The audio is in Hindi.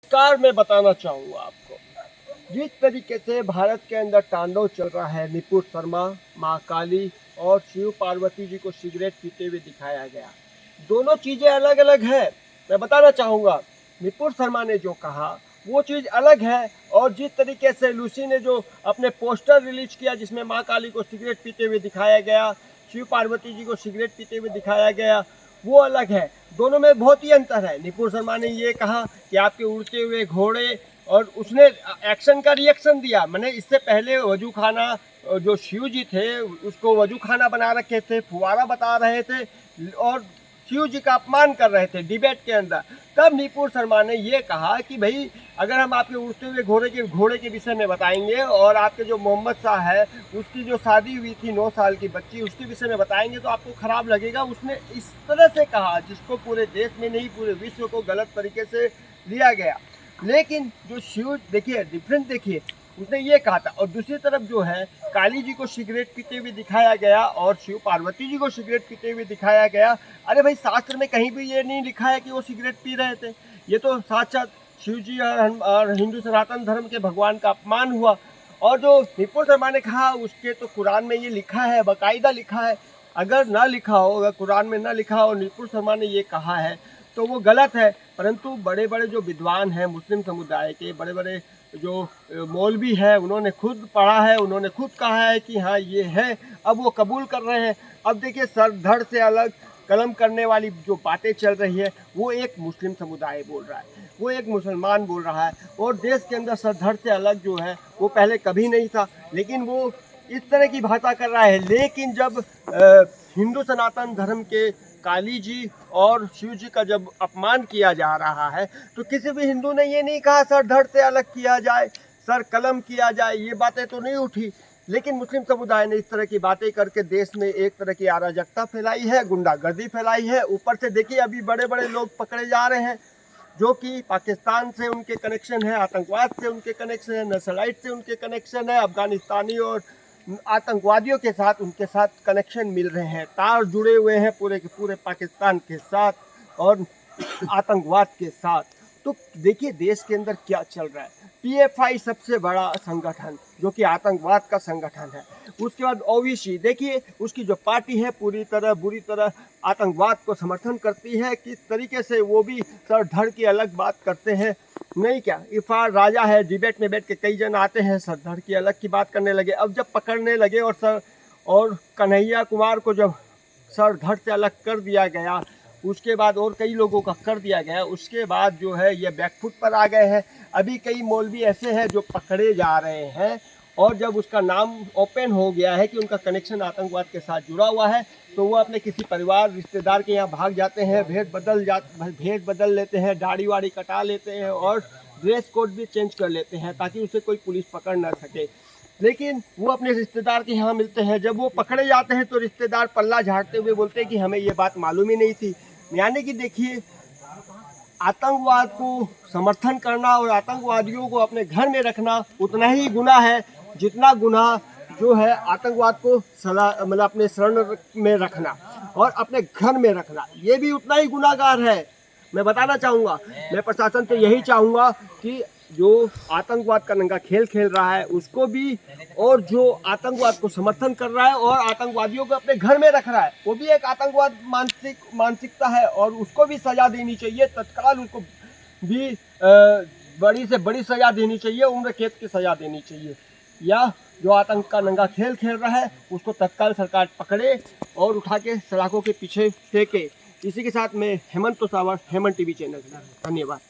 कार मैं बताना चाहूँगा आपको, जिस तरीके से भारत के अंदर तांडव चल रहा है, निपुण शर्मा, माँ काली और शिव पार्वती जी को सिगरेट पीते हुए दिखाया गया। दोनों चीज़ें अलग अलग है। मैं बताना चाहूँगा, निपुण शर्मा ने जो कहा वो चीज़ अलग है, और जिस तरीके से लूसी ने जो अपने पोस्टर रिलीज किया जिसमें माँ काली को सिगरेट पीते हुए दिखाया गया, शिव पार्वती जी को सिगरेट पीते हुए दिखाया गया, वो अलग है। दोनों में बहुत ही अंतर है। निपुण शर्मा ने ये कहा कि आपके उड़ते हुए घोड़े, और उसने एक्शन का रिएक्शन दिया। मैंने इससे पहले वजू खाना, जो शिव जी थे उसको वजू खाना बना रखे थे, फुवारा बता रहे थे और शिव जी का अपमान कर रहे थे डिबेट के अंदर। तब निपुण शर्मा ने ये कहा कि भाई अगर हम आपके उड़ते हुए घोड़े के विषय में बताएंगे, और आपके जो मोहम्मद शाह है उसकी जो शादी हुई थी 9 साल की बच्ची, उसके विषय में बताएंगे तो आपको खराब लगेगा। उसने इस तरह से कहा जिसको पूरे देश में नहीं पूरे विश्व को गलत तरीके से लिया गया। लेकिन जो शिव, देखिए डिफरेंस देखिए, उसने ये कहा था। और दूसरी तरफ जो है काली जी को सिगरेट पीते हुए दिखाया गया और शिव पार्वती जी को सिगरेट पीते हुए दिखाया गया। अरे भाई, शास्त्र में कहीं भी ये नहीं लिखा है कि वो सिगरेट पी रहे थे। ये तो साक्षात शिव जी और हिंदू सनातन धर्म के भगवान का अपमान हुआ। और जो निपुण शर्मा ने कहा उसके तो कुरान में ये लिखा है, बाकायदा लिखा है। अगर ना लिखा हो, अगर कुरान में ना लिखा हो, निपुण शर्मा ने ये कहा है तो वो गलत है। परंतु बड़े बड़े जो विद्वान हैं मुस्लिम समुदाय के, बड़े बड़े जो मौलवी हैं, उन्होंने खुद पढ़ा है, उन्होंने खुद कहा है कि हाँ ये है, अब वो कबूल कर रहे हैं। अब देखिए, सर धड़ से अलग कलम करने वाली जो बातें चल रही है वो एक मुस्लिम समुदाय बोल रहा है, वो एक मुसलमान बोल रहा है, और देश के अंदर सर धड़ से अलग जो है वो पहले कभी नहीं था, लेकिन वो इस तरह की भाषा कर रहा है। लेकिन जब हिंदू सनातन धर्म के काली जी और शिव जी का जब अपमान किया जा रहा है तो किसी भी हिंदू ने ये नहीं कहा सर धड़ से अलग किया जाए, सर कलम किया जाए, ये बातें तो नहीं उठी। लेकिन मुस्लिम समुदाय ने इस तरह की बातें करके देश में एक तरह की अराजकता फैलाई है, गुंडागर्दी फैलाई है। ऊपर से देखिए अभी बड़े बड़े लोग पकड़े जा रहे हैं जो कि पाकिस्तान से उनके कनेक्शन है, आतंकवाद से उनके कनेक्शन है, नक्सलाइट से उनके कनेक्शन है, अफगानिस्तानी और आतंकवादियों के साथ उनके साथ कनेक्शन मिल रहे हैं, तार जुड़े हुए हैं पूरे के पूरे पाकिस्तान के साथ और आतंकवाद के साथ। तो देखिए देश के अंदर क्या चल रहा है। पीएफआई सबसे बड़ा संगठन जो कि आतंकवाद का संगठन है, उसके बाद ओवैसी, देखिए उसकी जो पार्टी है पूरी तरह बुरी तरह आतंकवाद को समर्थन करती है। किस तरीके से वो भी सर धड़ की अलग बात करते हैं, नहीं क्या इरफान राजा है, डिबेट में बैठ के कई जन आते हैं सर धड़ की अलग की बात करने लगे। अब जब पकड़ने लगे और कन्हैया कुमार को जब सर धड़ से अलग कर दिया गया, उसके बाद और कई लोगों का कर दिया गया, उसके बाद जो है ये बैकफुट पर आ गए हैं। अभी कई मौलवी ऐसे हैं जो पकड़े जा रहे हैं, और जब उसका नाम ओपन हो गया है कि उनका कनेक्शन आतंकवाद के साथ जुड़ा हुआ है तो वो अपने किसी परिवार रिश्तेदार के यहाँ भाग जाते हैं, भेष बदल लेते हैं, दाढ़ी वाड़ी कटा लेते हैं और ड्रेस कोड भी चेंज कर लेते हैं ताकि उसे कोई पुलिस पकड़ ना सके। लेकिन वो अपने रिश्तेदार के यहाँ मिलते हैं, जब वो पकड़े जाते हैं तो रिश्तेदार पल्ला झाड़ते हुए बोलते हैं कि हमें ये बात मालूम ही नहीं थी। यानी कि देखिए, आतंकवाद को समर्थन करना और आतंकवादियों को अपने घर में रखना उतना ही गुनाह है जितना गुनाह जो है आतंकवाद को मतलब अपने शरण में रखना और अपने घर में रखना, ये भी उतना ही गुनाहगार है। मैं बताना चाहूँगा, मैं प्रशासन से यही चाहूँगा कि जो आतंकवाद का नंगा खेल खेल रहा है उसको भी, और जो आतंकवाद को समर्थन कर रहा है और आतंकवादियों को अपने घर में रख रहा है वो भी एक आतंकवाद मानसिकता है, और उसको भी सज़ा देनी चाहिए तत्काल। उसको भी बड़ी से बड़ी सज़ा देनी चाहिए, उम्र कैद की सज़ा देनी चाहिए, या जो आतंक का नंगा खेल खेल रहा है उसको तत्काल सरकार पकड़े और उठा के सलाखों के पीछे फेंके। इसी के साथ मैं हेमंत तोसावर, हेमंत टीवी चैनल। धन्यवाद।